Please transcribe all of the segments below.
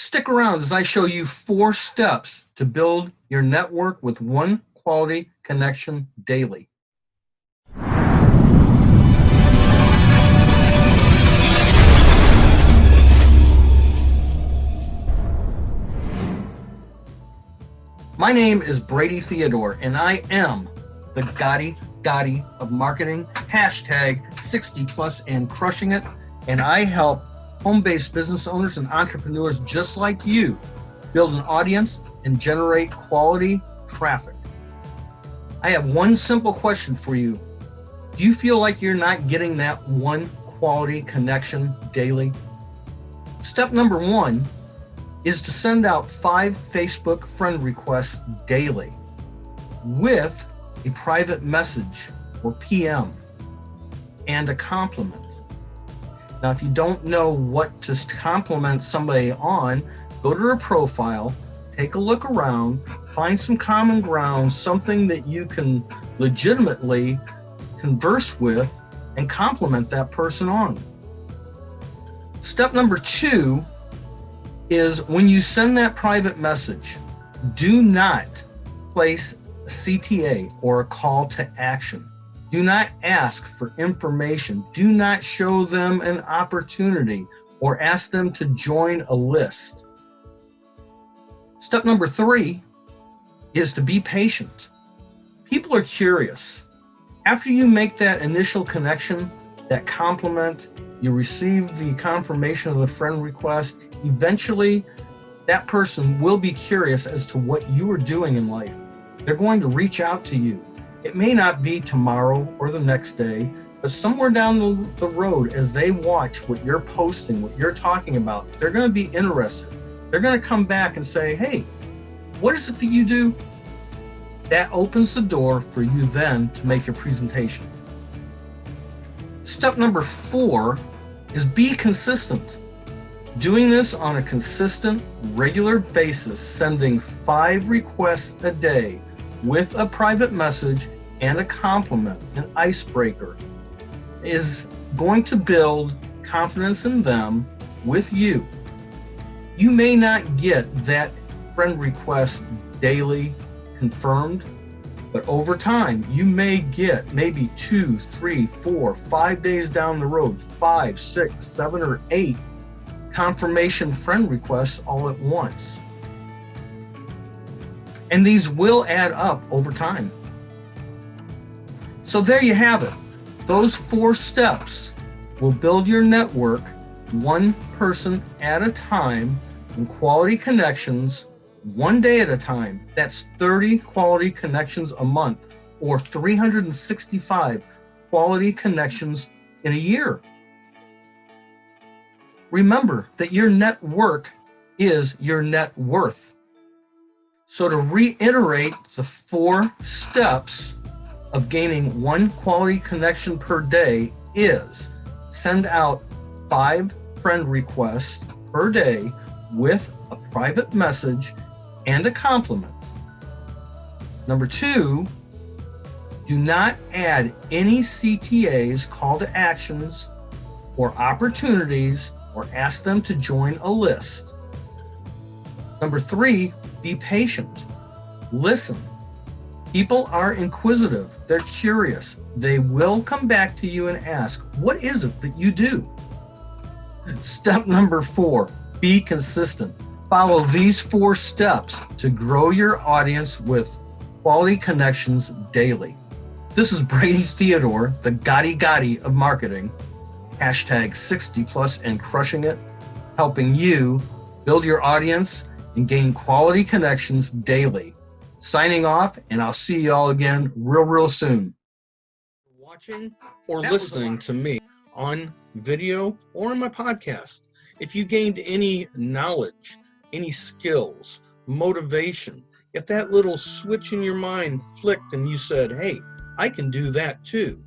Stick around as I show you 4 steps to build your network with one quality connection daily. My name is Brady Theodore, and I am the Gotti of marketing, hashtag 60 plus and crushing it. And I help home-based business owners and entrepreneurs just like you build an audience and generate quality traffic. I have one simple question for you. Do you feel like you're not getting that one quality connection daily? Step number 1 is to send out 5 Facebook friend requests daily with a private message or PM and a compliment. Now, if you don't know what to compliment somebody on, go to their profile, take a look around, find some common ground, something that you can legitimately converse with and compliment that person on. Step number 2 is when you send that private message, do not place a CTA or a call to action. Do not ask for information. Do not show them an opportunity or ask them to join a list. Step number 3 is to be patient. People are curious. After you make that initial connection, that compliment, you receive the confirmation of the friend request, eventually that person will be curious as to what you are doing in life. They're going to reach out to you. It may not be tomorrow or the next day, but somewhere down the road, as they watch what you're posting, what you're talking about, they're going to be interested. They're going to come back and say, hey, what is it that you do? That opens the door for you then to make your presentation. Step number 4 is be consistent. Doing this on a consistent, regular basis, sending 5 requests a day with a private message and a compliment, an icebreaker, is going to build confidence in them with you. You may not get that friend request daily confirmed, but over time, you may get maybe 2, 3, 4, 5 days down the road, 5, 6, 7, or 8 confirmation friend requests all at once. And these will add up over time. So there you have it. Those 4 steps will build your network one person at a time in quality connections, one day at a time. That's 30 quality connections a month or 365 quality connections in a year. Remember that your network is your net worth. So to reiterate the 4 steps of gaining one quality connection per day is send out 5 friend requests per day with a private message and a compliment. Number 2, do not add any CTAs, call to actions, or opportunities, or ask them to join a list. Number 3, be patient. Listen. People are inquisitive. They're curious. They will come back to you and ask, what is it that you do? Step number 4, be consistent. Follow these 4 steps to grow your audience with quality connections daily. This is Brady Theodore, the Gotti of marketing, hashtag 60 plus and crushing it, helping you build your audience and gain quality connections daily. Signing off, and I'll see you all again real soon. Watching or listening to me on video or in my podcast. If you gained any knowledge, any skills, motivation, if that little switch in your mind flicked and you said, hey, I can do that too,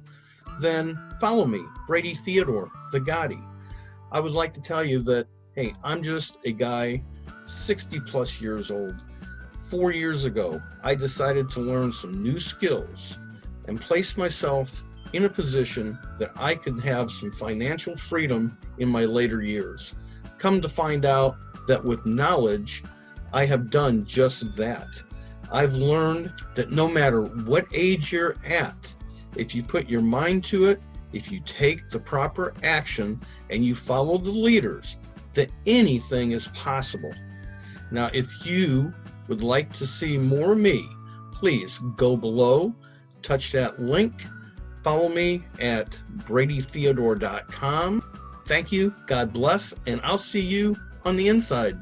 then follow me, Brady Theodore, the Gotti. I would like to tell you that, hey, I'm just a guy 60 plus years old. 4 years ago, I decided to learn some new skills and place myself in a position that I could have some financial freedom in my later years. Come to find out, that with knowledge, I have done just that. I've learned that no matter what age you're at, if you put your mind to it, if you take the proper action and you follow the leaders, that anything is possible. Now, if you would like to see more of me, please go below, touch that link, follow me at bradytheodore.com. Thank you, God bless, and I'll see you on the inside.